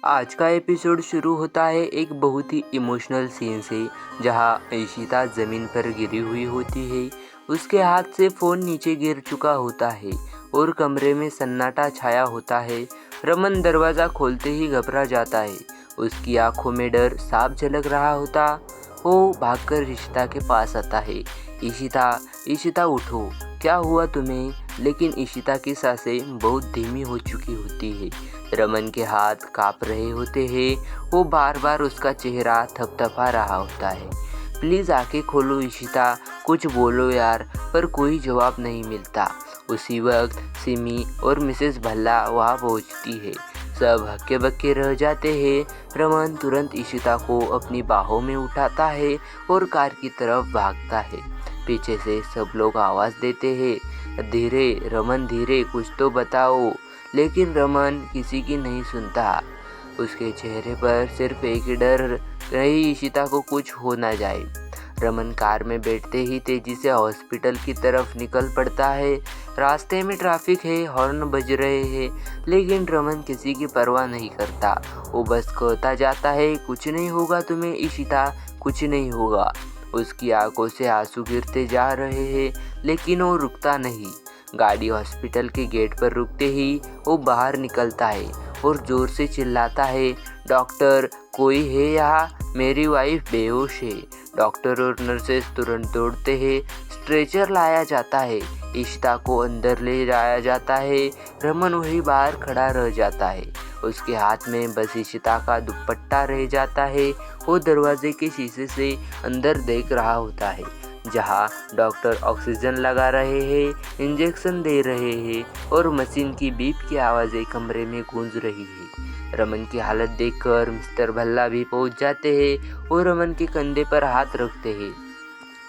आज का एपिसोड शुरू होता है एक बहुत ही इमोशनल सीन से, जहां ईशिता ज़मीन पर गिरी हुई होती है। उसके हाथ से फ़ोन नीचे गिर चुका होता है और कमरे में सन्नाटा छाया होता है। रमन दरवाज़ा खोलते ही घबरा जाता है। उसकी आंखों में डर साफ झलक रहा होता। वो भागकर ईशिता के पास आता है। ईशिता, ईशिता उठो, क्या हुआ तुम्हें? लेकिन ईशिता की सांसें बहुत धीमी हो चुकी होती है। रमन के हाथ काँप रहे होते हैं। वो बार बार उसका चेहरा थपथपा रहा होता है। प्लीज़ आंखें खोलो ईशिता, कुछ बोलो यार। पर कोई जवाब नहीं मिलता। उसी वक्त सिमी और मिसेस भल्ला वहाँ पहुँचती है। सब हक्के बक्के रह जाते हैं। रमन तुरंत ईशिता को अपनी बाहों में उठाता है और कार की तरफ भागता है। पीछे से सब लोग आवाज़ देते हैं, धीरे रमन धीरे, कुछ तो बताओ। लेकिन रमन किसी की नहीं सुनता। उसके चेहरे पर सिर्फ एक ही डर, कहीं ईशिता को कुछ हो ना जाए। रमन कार में बैठते ही तेजी से हॉस्पिटल की तरफ निकल पड़ता है। रास्ते में ट्रैफिक है, हॉर्न बज रहे हैं, लेकिन रमन किसी की परवाह नहीं करता। वो बस कहता जाता है, कुछ नहीं होगा तुम्हें ईशिता, कुछ नहीं होगा। उसकी आंखों से आंसू गिरते जा रहे हैं, लेकिन वो रुकता नहीं। गाड़ी हॉस्पिटल के गेट पर रुकते ही वो बाहर निकलता है और ज़ोर से चिल्लाता है, डॉक्टर कोई है यहाँ, मेरी वाइफ बेहोश है। डॉक्टर और नर्सेस तुरंत दौड़ते हैं। स्ट्रेचर लाया जाता है। ईशिता को अंदर ले जाया जाता है। रमन वही बाहर खड़ा रह जाता है। उसके हाथ में बस ईशिता का दुपट्टा रह जाता है। वो दरवाजे के शीशे से अंदर देख रहा होता है, जहां डॉक्टर ऑक्सीजन लगा रहे हैं, इंजेक्शन दे रहे हैं और मशीन की बीप की आवाज़ें कमरे में गूंज रही है। रमन की हालत देखकर मिस्टर भल्ला भी पहुंच जाते हैं और रमन के कंधे पर हाथ रखते हैं।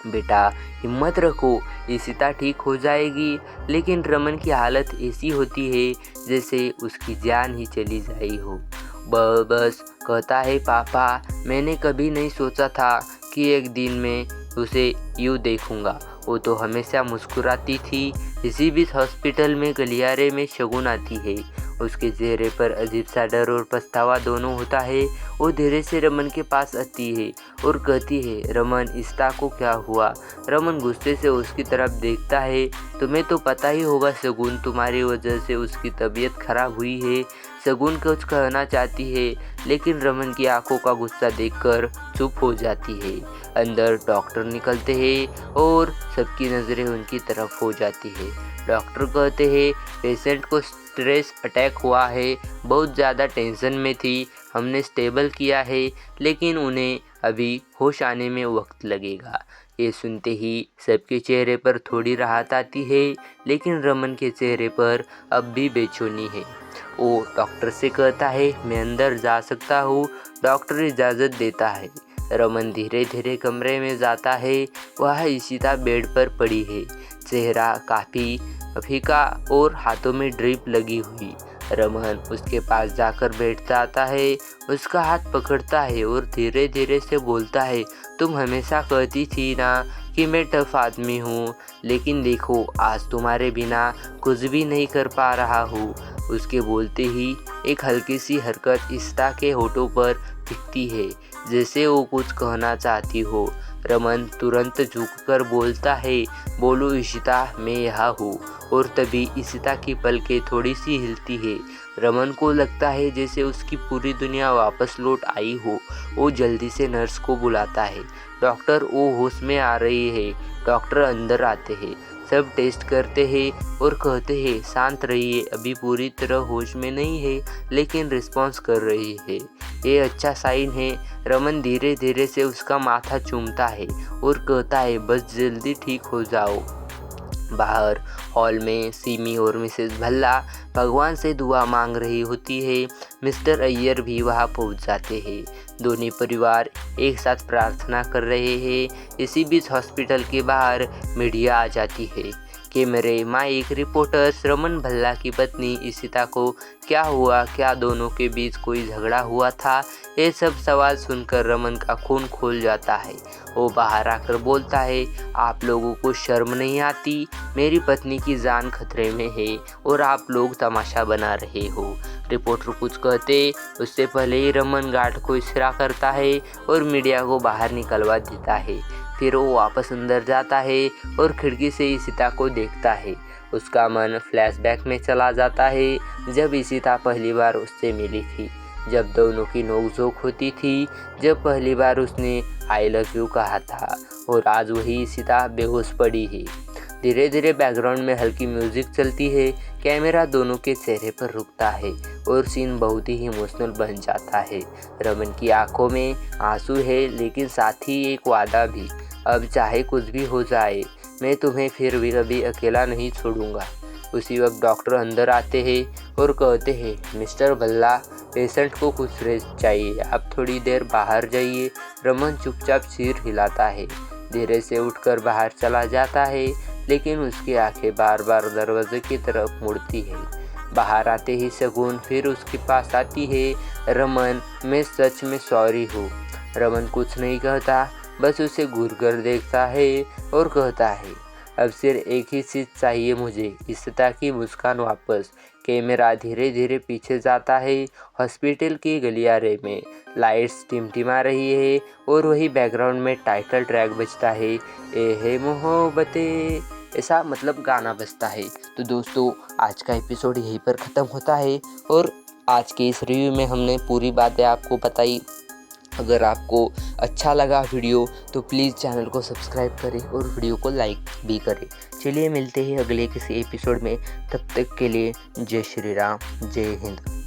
बेटा हिम्मत रखो, ईशिता ठीक हो जाएगी। लेकिन रमन की हालत ऐसी होती है जैसे उसकी जान ही चली जाई हो। बस कहता है, पापा मैंने कभी नहीं सोचा था कि एक दिन मैं उसे यूँ देखूंगा। वो तो हमेशा मुस्कुराती थी। इसी बीच हॉस्पिटल में गलियारे में शगुन आती है। उसके चेहरे पर अजीब सा डर और पछतावा दोनों होता है। वो धीरे से रमन के पास आती है और कहती है, रमन ईशिता को क्या हुआ? रमन गुस्से से उसकी तरफ देखता है। तुम्हें तो पता ही होगा शगुन, तुम्हारी वजह से उसकी तबीयत खराब हुई है। शगुन कुछ कहना चाहती है, लेकिन रमन की आंखों का गुस्सा देखकर चुप हो जाती है। अंदर डॉक्टर निकलते हैं और सबकी नज़रें उनकी तरफ हो जाती है। डॉक्टर कहते हैं, पेशेंट को स्ट्रेस अटैक हुआ है, बहुत ज़्यादा टेंशन में थी, हमने स्टेबल किया है, लेकिन उन्हें अभी होश आने में वक्त लगेगा। ये सुनते ही सबके चेहरे पर थोड़ी राहत आती है, लेकिन रमन के चेहरे पर अब भी बेचैनी है। वो डॉक्टर से कहता है, मैं अंदर जा सकता हूँ? डॉक्टर इजाज़त देता है। रमन धीरे धीरे कमरे में जाता है। वह ईशिता बेड पर पड़ी है, चेहरा काफ़ी फीका और हाथों में ड्रिप लगी हुई। रमन उसके पास जाकर बैठ जाता है, उसका हाथ पकड़ता है और धीरे धीरे से बोलता है, तुम हमेशा कहती थी ना कि मैं टफ आदमी हूँ, लेकिन देखो आज तुम्हारे बिना कुछ भी नहीं कर पा रहा हूँ। उसके बोलते ही एक हल्की सी हरकत ईशिता के होठों पर दिखती है, जैसे वो कुछ कहना चाहती हो। रमन तुरंत झुककर बोलता है, बोलो ईशिता, मैं यहाँ हूँ। और तभी ईशिता की पलकें थोड़ी सी हिलती है। रमन को लगता है जैसे उसकी पूरी दुनिया वापस लौट आई हो। वो जल्दी से नर्स को बुलाता है। डॉक्टर वो होश में आ रही है। डॉक्टर अंदर आते हैं, सब टेस्ट करते हैं और कहते हैं, शांत रहिए, अभी पूरी तरह होश में नहीं है, लेकिन रिस्पॉन्स कर रही है, ये अच्छा साइन है। रमन धीरे धीरे से उसका माथा चूमता है और कहता है, बस जल्दी ठीक हो जाओ। बाहर हॉल में सिमी और मिसेस भल्ला भगवान से दुआ मांग रही होती है। मिस्टर अय्यर भी वहां पहुंच जाते हैं। दोनों परिवार एक साथ प्रार्थना कर रहे हैं। इसी बीच हॉस्पिटल के बाहर मीडिया आ जाती है। कैमरे माइक रिपोर्टर्स। रमन भल्ला की पत्नी ईशिता को क्या हुआ, क्या दोनों के बीच कोई झगड़ा हुआ था? ये सब सवाल सुनकर रमन का खून खोल जाता है। वो बाहर आकर बोलता है, आप लोगों को शर्म नहीं आती? मेरी पत्नी की जान खतरे में है और आप लोग तमाशा बना रहे हो। रिपोर्टर कुछ कहते उससे पहले ही रमन गार्ड को इशारा करता है और मीडिया को बाहर निकलवा देता है। फिर वो वापस अंदर जाता है और खिड़की से ईशिता को देखता है। उसका मन फ्लैशबैक में चला जाता है जब ईशिता पहली बार उससे मिली थी, जब दोनों की नोकझोंक होती थी, जब पहली बार उसने आई लव यू कहा था और आज वही ईशिता बेहोश पड़ी है। धीरे धीरे बैकग्राउंड में हल्की म्यूजिक चलती है, कैमरा दोनों के चेहरे पर रुकता है और सीन बहुत ही इमोशनल बन जाता है। रमन की आंखों में आंसू है लेकिन साथ ही एक वादा भी, अब चाहे कुछ भी हो जाए मैं तुम्हें फिर भी कभी अकेला नहीं छोड़ूंगा। उसी वक्त डॉक्टर अंदर आते हैं और कहते हैं मिस्टर भल्ला, पेशेंट को कुछ रेस्ट चाहिए, आप थोड़ी देर बाहर जाइए। रमन चुपचाप सिर हिलाता है, धीरे से उठकर बाहर चला जाता है लेकिन उसकी आंखें बार बार दरवाजे की तरफ मुड़ती है। बाहर आते ही शगुन फिर उसके पास आती है, रमन मैं सच में सॉरी हूँ। रमन कुछ नहीं कहता, बस उसे घूर कर देखता है और कहता है अब सिर्फ एक ही चीज़ चाहिए मुझे, ईशिता की मुस्कान वापस। कैमरा धीरे धीरे पीछे जाता है, हॉस्पिटल की गलियारे में लाइट्स टिमटिमा रही है और वही बैकग्राउंड में टाइटल ट्रैक बजता है, ए है मोहब्बतें, ऐसा मतलब गाना बजता है। तो दोस्तों आज का एपिसोड यहीं पर ख़त्म होता है और आज के इस रिव्यू में हमने पूरी बातें आपको बताई। अगर आपको अच्छा लगा वीडियो तो प्लीज़ चैनल को सब्सक्राइब करें और वीडियो को लाइक भी करें। चलिए मिलते हैं अगले किसी एपिसोड में, तब तक के लिए जय श्री राम, जय हिंद।